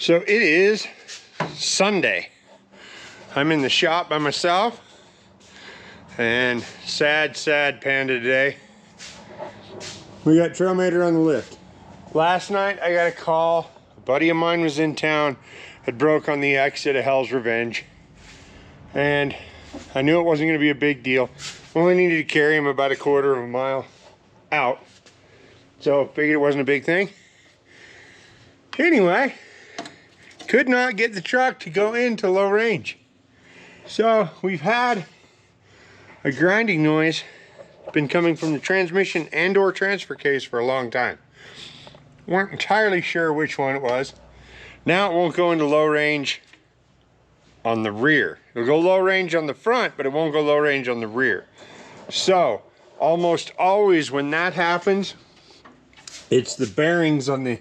So it is Sunday. I'm in the shop by myself, and sad panda day. We got Trailmater on the lift. Last night I got a call. A buddy of mine was in town, had broke on the exit of Hell's Revenge, and I knew it wasn't going to be a big deal. Only needed to carry him about a quarter of a mile out, so figured it wasn't a big thing. Anyway, could not get the truck to go into low range. So we've had a grinding noise been coming from the transmission and or transfer case for a long time. Weren't entirely sure which one it was. Now it won't go into low range on the rear. It'll go low range on the front, but it won't go low range on the rear. So almost always when that happens, it's the bearings on the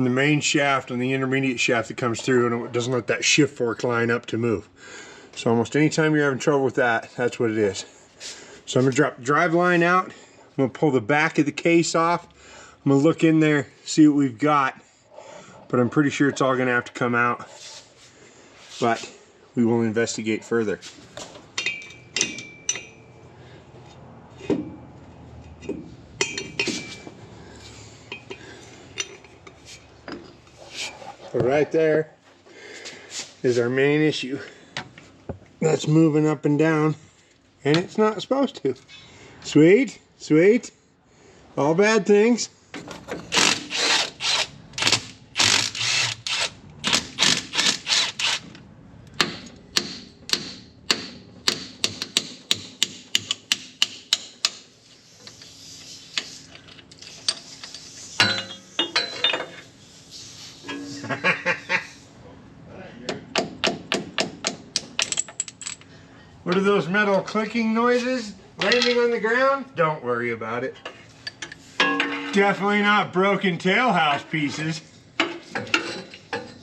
main shaft, on the intermediate shaft that comes through, and it doesn't let that shift fork line up to move. So almost anytime you're having trouble with that, that's what it is. So I'm gonna drop the drive line out. I'm gonna pull the back of the case off. I'm gonna look in there, see what we've got, but I'm pretty sure it's all gonna have to come out. But we will investigate further. So right there is our main issue. That's moving up and down, and it's not supposed to. Sweet, sweet. All bad things. What are those metal clicking noises landing on the ground? Don't worry about it. Definitely not broken tailhouse pieces.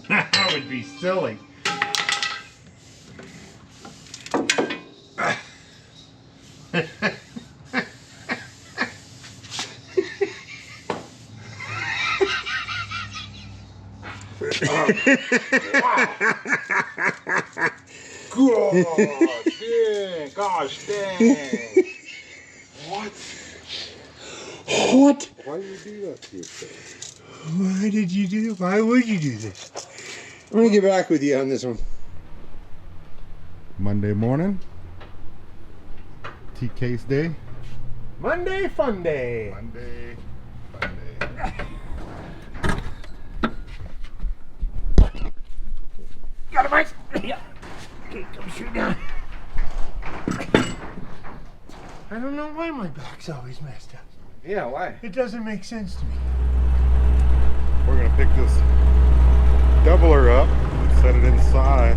That would be silly. Gosh dang. What? What? Why did you do that to yourself? Why did you do? Why would you do this? I'm gonna get back with you on this one. Monday morning. T-case day. Monday fun day. Monday fun day. Got it, Mike. Yeah. Okay, come straight down. I don't know why my back's always messed up. Yeah, why? It doesn't make sense to me. We're gonna pick this doubler up and set it inside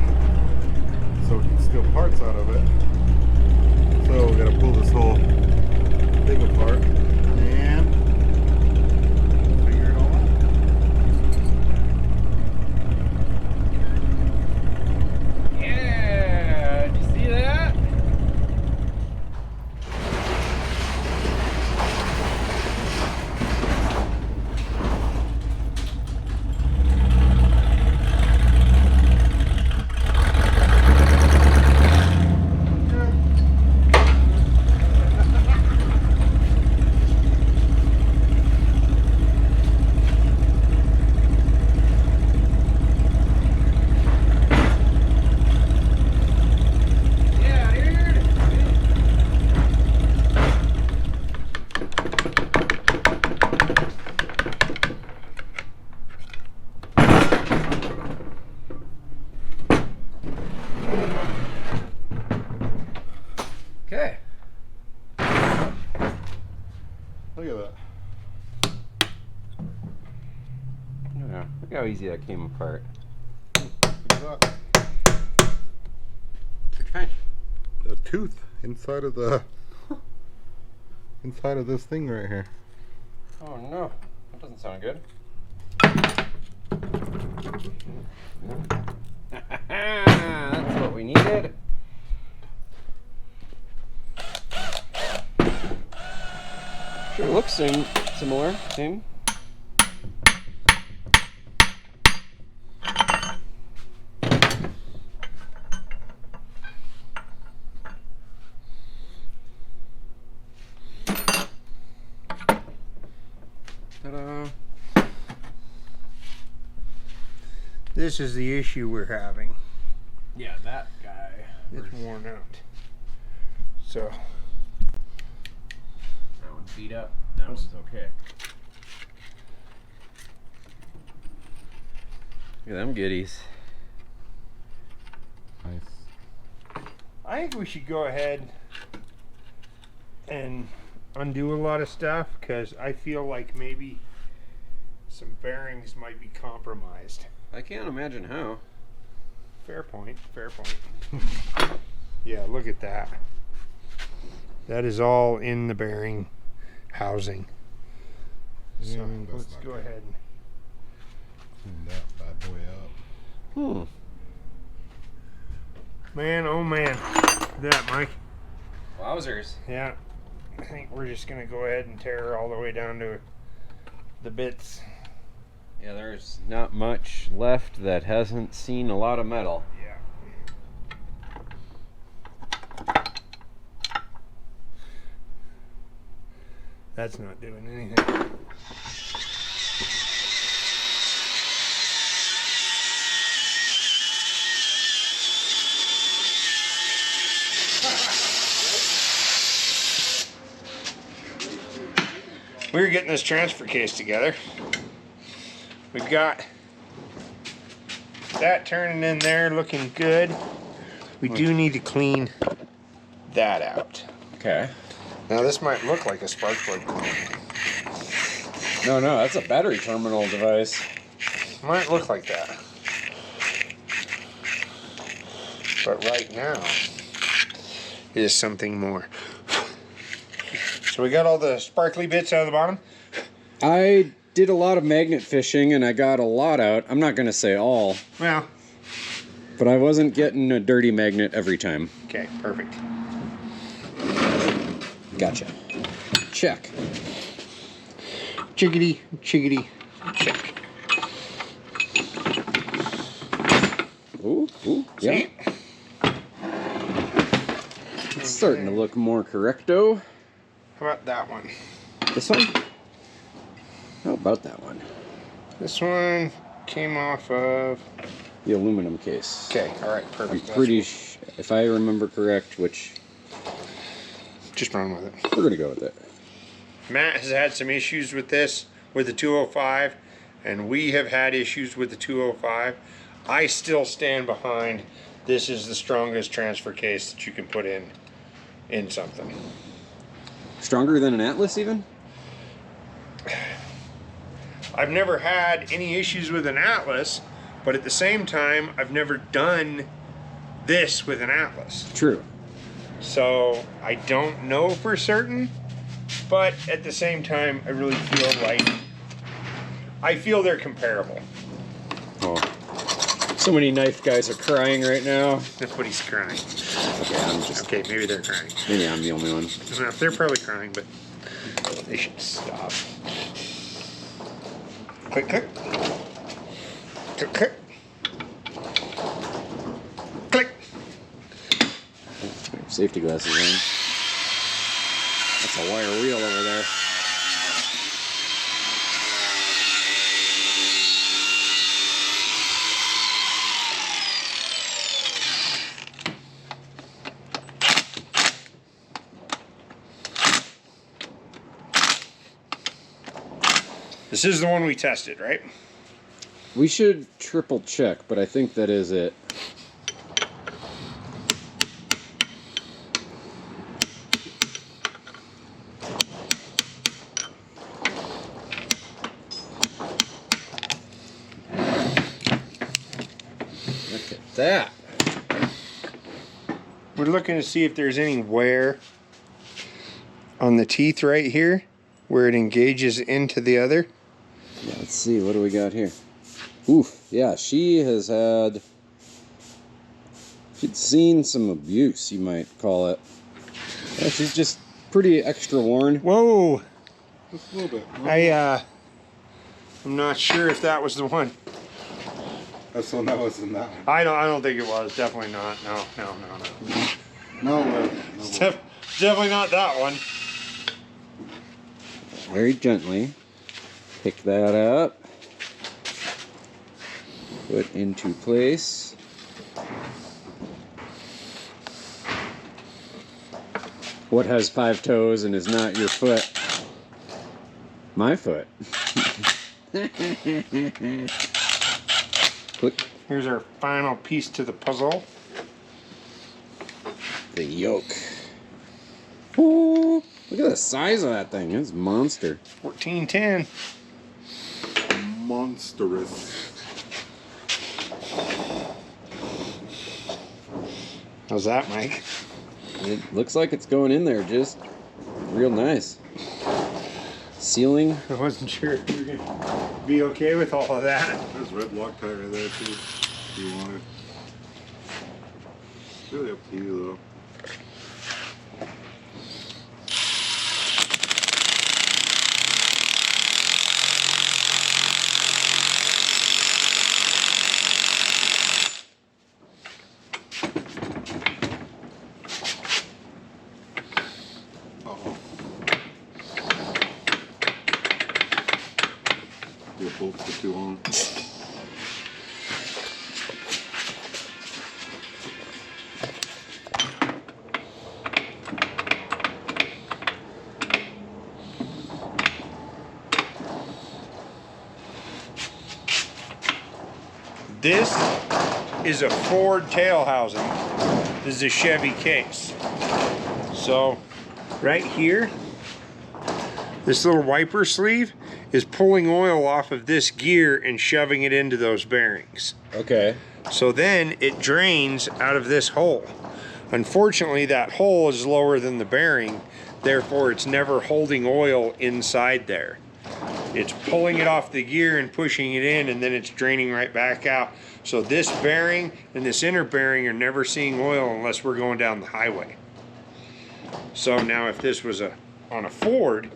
so we can steal parts out of it. So we gotta pull this whole thing apart and figure it all out. Yeah, did you see that? Okay. Look at that. Yeah, look how easy that came apart. Look at that. What'd you find? A tooth inside of the inside of this thing right here. Oh no, that doesn't sound good. That's what we needed. Sure looks similar. Same. This is the issue we're having. Yeah, that guy. It's worn out. So That one's beat up. That one's okay. Look at them goodies. Nice. I think we should go ahead and undo a lot of stuff, because I feel like maybe some bearings might be compromised. I can't imagine how. Fair point, fair point. Yeah, look at that. That is all in the bearing housing. So that's let's not go good. ahead and Clean that bad boy up. man, oh man. That, Mike. Wowzers. Yeah. I think we're just gonna go ahead and tear her all the way down to the bits. Yeah, there's not much left that hasn't seen a lot of metal. Yeah. That's not doing anything. We were getting this transfer case together. We've got that turning in there, looking good. We do need to clean that out. Okay. Now this might look like a spark plug. No, that's a battery terminal device. Might look like that. But right now is something more. So we got all the sparkly bits out of the bottom. I did a lot of magnet fishing and I got a lot out. I'm not going to say all, Well, but I wasn't getting a dirty magnet every time. okay, perfect. Gotcha. Check. Chickadee, chickadee, check. Ooh, yeah. See? It's starting to look more correcto. How about that one? This one? How about that one? This one came off of... The aluminum case. Okay, all right, I'm perfect. pretty if I remember correct, which Just run with it. we're gonna go with it. Matt has had some issues with this, with the 205, and we have had issues with the 205. I still stand behind this is the strongest transfer case that you can put in something. Stronger than an Atlas, even? I've never had any issues with an Atlas, but at the same time, I've never done this with an Atlas. True. So I don't know for certain, but at the same time, I really feel like I feel they're comparable. Oh. So many knife guys are crying right now. Nobody's crying. Okay, I'm just. Okay, maybe they're crying. Maybe I'm the only one. Well, they're probably crying, but they should stop. Click, click. Click, click. Click. Safety glasses on. That's a wire wheel over there. This is the one we tested, right? We should triple check, but I think that is it. Look at that. We're looking to see if there's any wear on the teeth right here where it engages into the other. Yeah, let's see, what do we got here? Oof, yeah, she'd seen some abuse, you might call it. Yeah, she's just pretty extra worn. Whoa! Just a little bit. I'm not sure if that was the one. That's one that was in that one. I don't think it was. Definitely not. No. No, It's definitely not that one. Very gently pick that up. put into place. What has 5 toes and is not your foot? My foot. Click. Here's our final piece to the puzzle. The yoke. Ooh, look at the size of that thing. It's a monster. 1410. Monstrous. How's that, Mike? It looks like it's going in there just real nice. Sealing. I wasn't sure if you were gonna be okay with all of that. There's red Loctite right there too, if you want it. It's really up to you though. Your bolts are too long. This is a Ford tail housing. This is a Chevy case. So right here, this little wiper sleeve is pulling oil off of this gear and shoving it into those bearings. Okay. So then it drains out of this hole. Unfortunately, that hole is lower than the bearing, therefore it's never holding oil inside there. It's pulling it off the gear and pushing it in, and then it's draining right back out. So this bearing and this inner bearing are never seeing oil unless we're going down the highway. So now if this was on a Ford,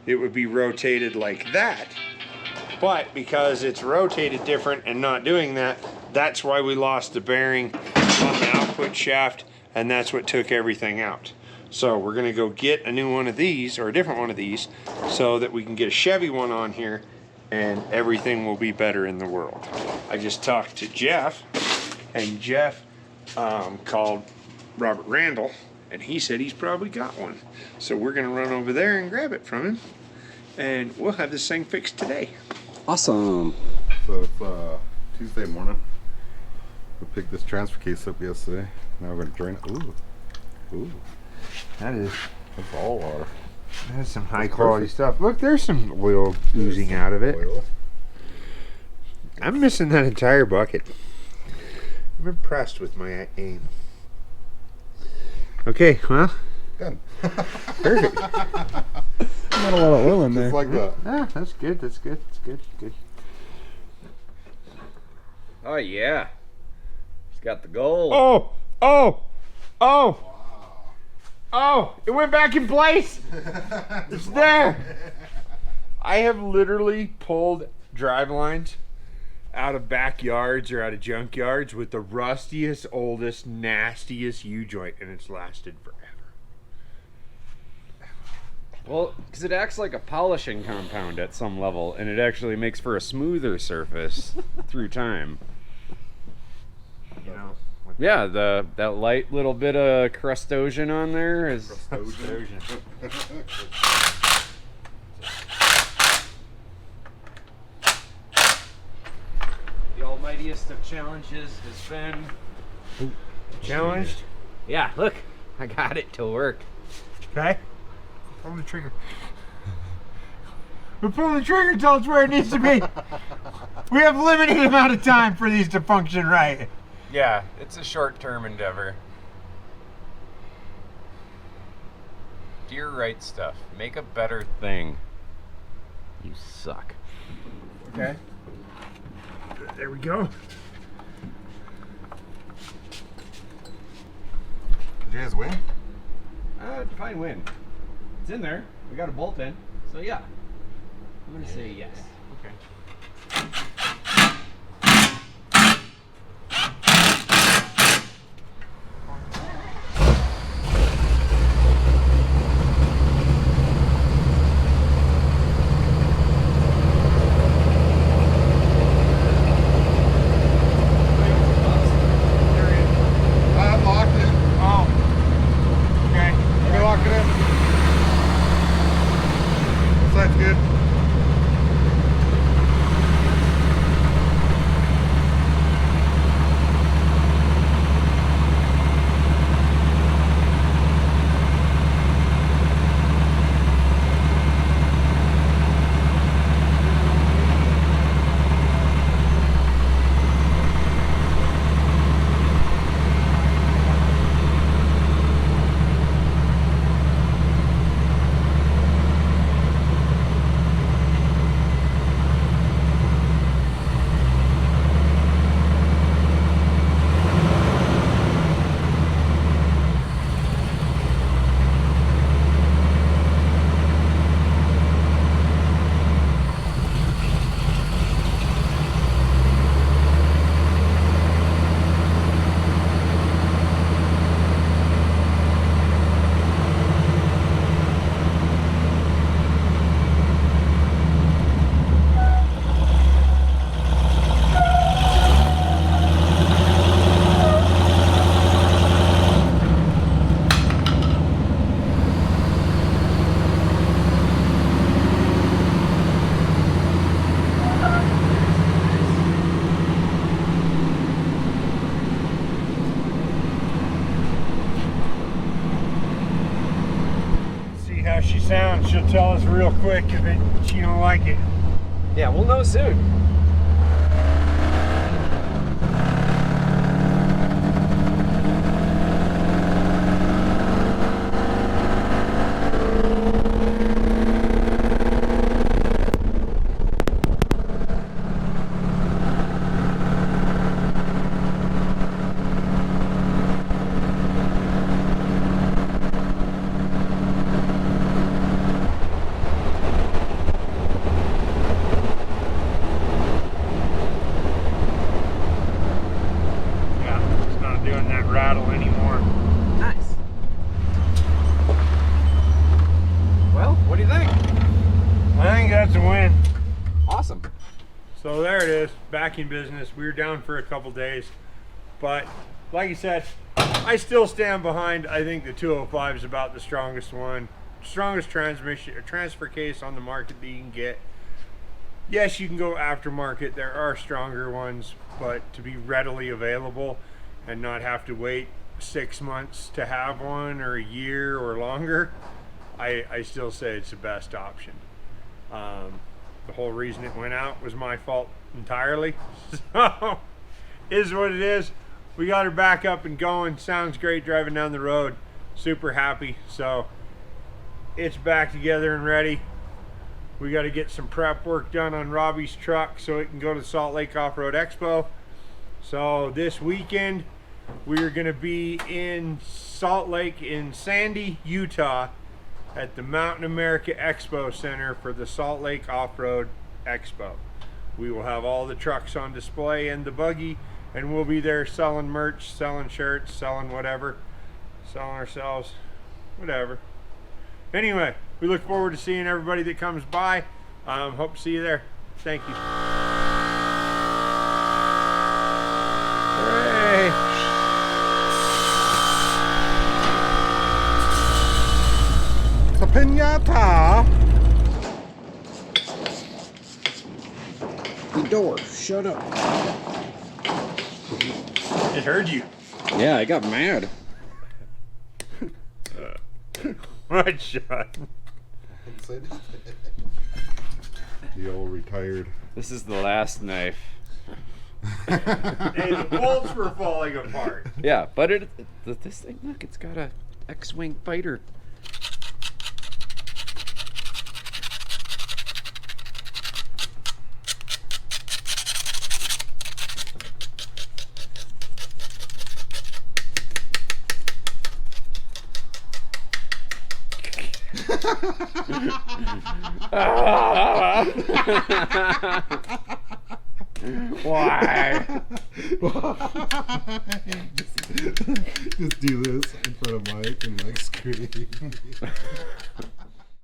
it would be rotated like that. But because it's rotated different and not doing that, that's why we lost the bearing on the output shaft, and that's what took everything out. So we're gonna go get a new one of these, or a different one of these, so that we can get a Chevy one on here and everything will be better in the world. I just talked to Jeff, and Jeff called Robert Randall, and he said he's probably got one. So we're gonna run over there and grab it from him, and we'll have this thing fixed today. Awesome. So it's Tuesday morning. We picked this transfer case up yesterday. Now we're gonna drain it. Ooh. Ooh. That's all water. That's some high quality stuff. Look, there's some oil oozing out of it. Oil. I'm missing that entire bucket. I'm impressed with my aim. Okay, well, Done. perfect. Not a lot of oil in there. Just like that. Ah, that's good. That's good. That's good. Good. Oh yeah. It's got the gold. Oh, oh, oh, oh! It went back in place. It's there. I have literally pulled drive lines out of backyards or out of junkyards with the rustiest, oldest, nastiest U-joint, and it's lasted forever. Well, because it acts like a polishing compound at some level, and it actually makes for a smoother surface through time. You know. Yeah, that light little bit of crustosion on there is. Crustosion. The almightiest of challenges has been Challenged. Yeah, look, I got it to work. Okay. Pull the trigger. We're pulling the trigger until it's where it needs to be. We have limited amount of time for these to function right. Yeah, it's a short-term endeavor. Do your right stuff. Make a better thing. You suck. Okay. There we go. Did you guys win? Fine win. It's in there. We got a bolt in. So yeah. I'm gonna say yes. Okay. sounds, she'll tell us real quick if she don't like it. Yeah, we'll know soon. Rattle anymore. Nice. Well, what do you think? I think that's a win. Awesome. So there it is, back in business. We were down for a couple days, but like you said, I still stand behind. I think the 205 is about the strongest one, strongest transmission or transfer case on the market that you can get. Yes, you can go aftermarket. There are stronger ones, but to be readily available and not have to wait 6 months to have one or a year or longer, I still say it's the best option. The whole reason it went out was my fault entirely. So, is what it is. We got her back up and going. Sounds great driving down the road. Super happy. So, it's back together and ready. We got to get some prep work done on Robbie's truck so it can go to Salt Lake Off-Road Expo. So, this weekend, we are going to be in Salt Lake in Sandy, Utah at the Mountain America Expo Center for the Salt Lake Off-Road Expo. We will have all the trucks on display and the buggy, and we'll be there selling merch, selling shirts, selling whatever, selling ourselves, whatever. Anyway, we look forward to seeing everybody that comes by. Hope to see you there. Thank you. Hooray! It's a piñata. The door, shut up. It heard you. Yeah, I got mad. Right shot. The old retired. This is the last knife. Hey, the bolts were falling apart. Yeah, but this thing, look, it's got a X-Wing fighter. Why? Just do this in front of Mike and like scream.